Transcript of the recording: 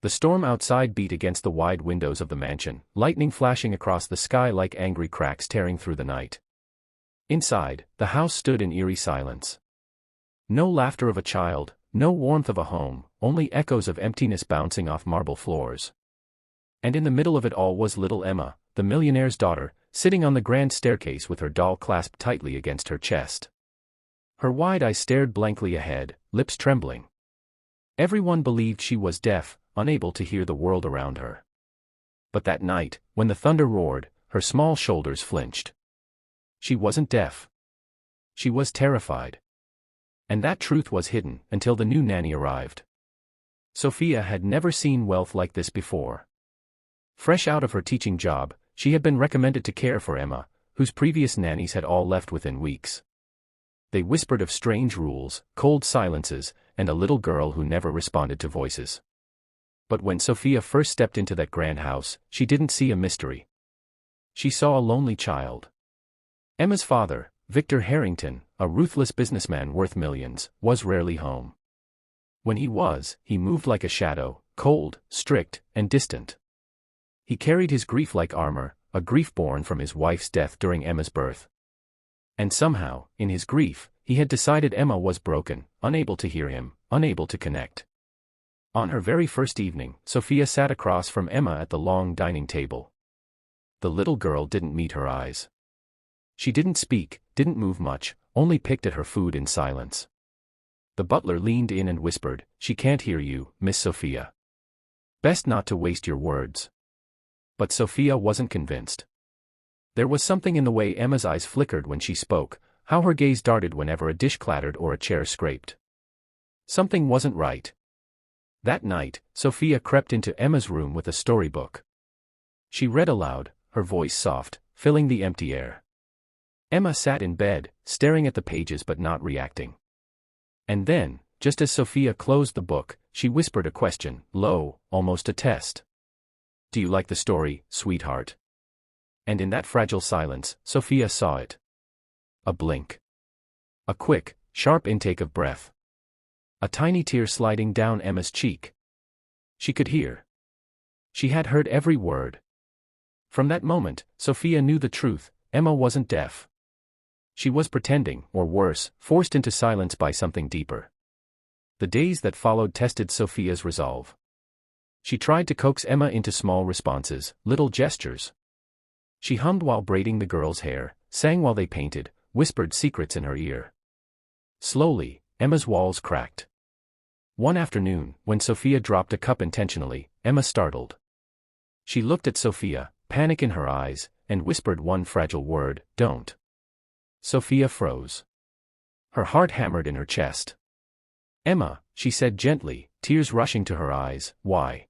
The storm outside beat against the wide windows of the mansion, lightning flashing across the sky like angry cracks tearing through the night. Inside, the house stood in eerie silence. No laughter of a child, no warmth of a home, only echoes of emptiness bouncing off marble floors. And in the middle of it all was little Emma, the millionaire's daughter, sitting on the grand staircase with her doll clasped tightly against her chest. Her wide eyes stared blankly ahead, lips trembling. Everyone believed she was deaf, unable to hear the world around her. But that night, when the thunder roared, her small shoulders flinched. She wasn't deaf. She was terrified. And that truth was hidden until the new nanny arrived. Sophia had never seen wealth like this before. Fresh out of her teaching job, she had been recommended to care for Emma, whose previous nannies had all left within weeks. They whispered of strange rules, cold silences, and a little girl who never responded to voices. But when Sophia first stepped into that grand house, she didn't see a mystery. She saw a lonely child. Emma's father, Victor Harrington, a ruthless businessman worth millions, was rarely home. When he was, he moved like a shadow, cold, strict, and distant. He carried his grief like armor, a grief born from his wife's death during Emma's birth. And somehow, in his grief, he had decided Emma was broken, unable to hear him, unable to connect. On her very first evening, Sophia sat across from Emma at the long dining table. The little girl didn't meet her eyes. She didn't speak, didn't move much, only picked at her food in silence. The butler leaned in and whispered, "She can't hear you, Miss Sophia. Best not to waste your words." But Sophia wasn't convinced. There was something in the way Emma's eyes flickered when she spoke, how her gaze darted whenever a dish clattered or a chair scraped. Something wasn't right. That night, Sophia crept into Emma's room with a storybook. She read aloud, her voice soft, filling the empty air. Emma sat in bed, staring at the pages but not reacting. And then, just as Sophia closed the book, she whispered a question, low, almost a test. "Do you like the story, sweetheart?" And in that fragile silence, Sophia saw it. A blink. A quick, sharp intake of breath. A tiny tear sliding down Emma's cheek. She could hear. She had heard every word. From that moment, Sophia knew the truth: Emma wasn't deaf. She was pretending, or worse, forced into silence by something deeper. The days that followed tested Sophia's resolve. She tried to coax Emma into small responses, little gestures. She hummed while braiding the girl's hair, sang while they painted, whispered secrets in her ear. Slowly, Emma's walls cracked. One afternoon, when Sophia dropped a cup intentionally, Emma startled. She looked at Sophia, panic in her eyes, and whispered one fragile word, "Don't." Sophia froze. Her heart hammered in her chest. "Emma," she said gently, tears rushing to her eyes, "why?